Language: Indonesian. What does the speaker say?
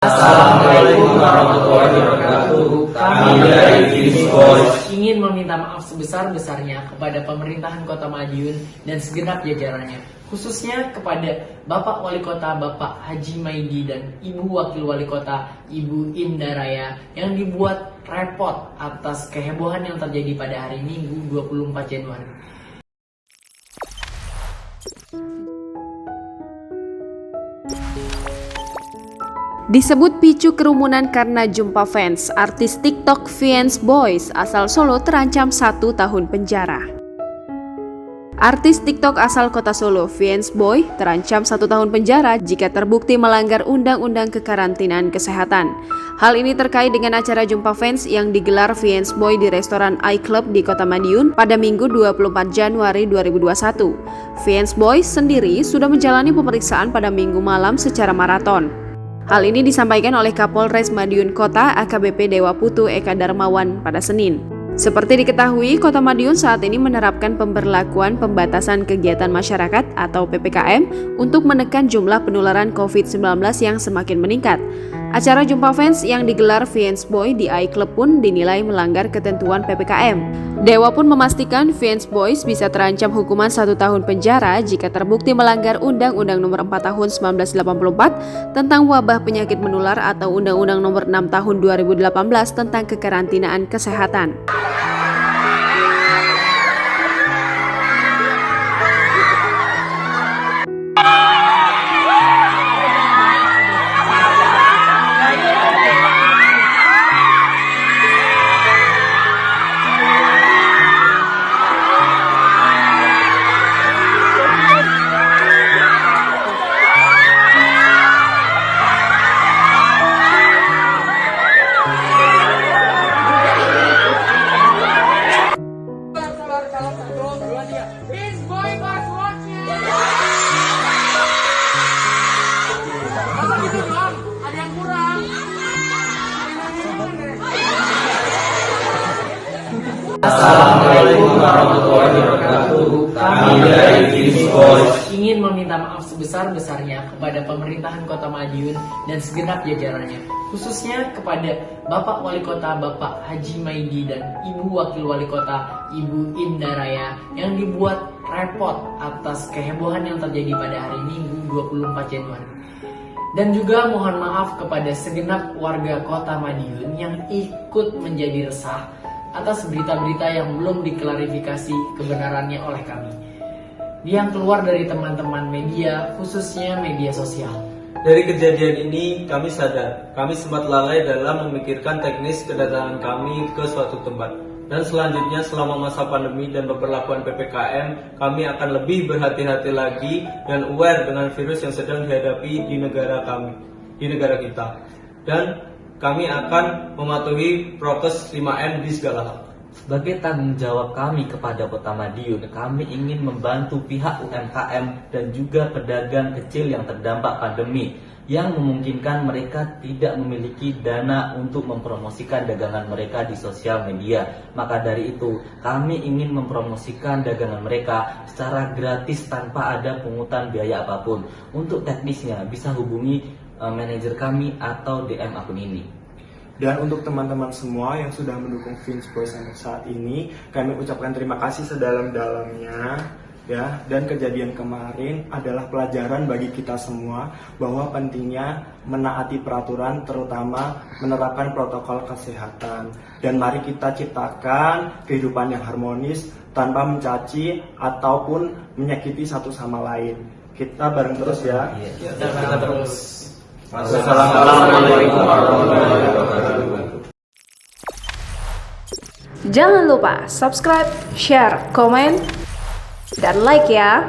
Assalamualaikum warahmatullahi wabarakatuh. Kami dari Fans Boys ingin meminta maaf sebesar-besarnya kepada pemerintahan Kota Madiun dan segenap jajarannya, khususnya kepada Bapak Wali Kota Bapak Haji Maidi dan Ibu Wakil Wali Kota Ibu Indaraya yang dibuat repot atas kehebohan yang terjadi pada hari Minggu 24 Januari. Disebut picu kerumunan karena jumpa fans, artis TikTok Fans Boys asal Solo terancam 1 tahun penjara. Artis TikTok asal kota Solo, Fans Boy, terancam 1 tahun penjara jika terbukti melanggar Undang-Undang Kekarantinaan Kesehatan. Hal ini terkait dengan acara jumpa fans yang digelar Fans Boy di restoran iClub di Kota Madiun pada Minggu 24 Januari 2021. Fans Boy sendiri sudah menjalani pemeriksaan pada Minggu malam secara maraton. Hal ini disampaikan oleh Kapolres Madiun Kota AKBP Dewa Putu Eka Darmawan pada Senin. Seperti diketahui, Kota Madiun saat ini menerapkan pemberlakuan pembatasan kegiatan masyarakat atau PPKM untuk menekan jumlah penularan COVID-19 yang semakin meningkat. Acara jumpa fans yang digelar Fans Boy di iClub pun dinilai melanggar ketentuan PPKM. Dewa pun memastikan Fans Boys bisa terancam hukuman 1 tahun penjara jika terbukti melanggar Undang-Undang Nomor 4 Tahun 1984 tentang wabah penyakit menular atau Undang-Undang Nomor 6 Tahun 2018 tentang kekarantinaan kesehatan. Assalamualaikum warahmatullahi wabarakatuh. Kami dari Fans Boys ingin meminta maaf sebesar-besarnya kepada pemerintahan Kota Madiun dan segenap jajarannya, khususnya kepada Bapak Wali Kota Bapak Haji Maidi dan Ibu Wakil Wali Kota Ibu Indaraya yang dibuat repot atas kehebohan yang terjadi pada hari Minggu 24 Januari. Dan juga mohon maaf kepada segenap warga Kota Madiun yang ikut menjadi resah atas berita-berita yang belum diklarifikasi kebenarannya oleh kami, yang keluar dari teman-teman media, khususnya media sosial. Dari kejadian ini kami sadar, kami sempat lalai dalam memikirkan teknis kedatangan kami ke suatu tempat. Dan selanjutnya selama masa pandemi dan pemberlakuan PPKM, kami akan lebih berhati-hati lagi dan aware dengan virus yang sedang dihadapi di negara kami, di negara kita. Dan kami akan mematuhi prokes 5M di segala hal. Sebagai tanggung jawab kami kepada Kota Madiun, kami ingin membantu pihak UMKM dan juga pedagang kecil yang terdampak pandemi, yang memungkinkan mereka tidak memiliki dana untuk mempromosikan dagangan mereka di sosial media. Maka dari itu, kami ingin mempromosikan dagangan mereka secara gratis tanpa ada pungutan biaya apapun. Untuk teknisnya bisa hubungi manajer kami atau DM akun ini. Dan untuk teman-teman semua yang sudah mendukung Fans Boys sampai saat ini, kami ucapkan terima kasih sedalam-dalamnya ya. Dan kejadian kemarin adalah pelajaran bagi kita semua bahwa pentingnya menaati peraturan, terutama menerapkan protokol kesehatan. Dan mari kita ciptakan kehidupan yang harmonis tanpa mencaci ataupun menyakiti satu sama lain. Kita bareng terus ya. Kita terus. Assalamualaikum warahmatullahi wabarakatuh. Jangan lupa subscribe, share, komen, dan like ya.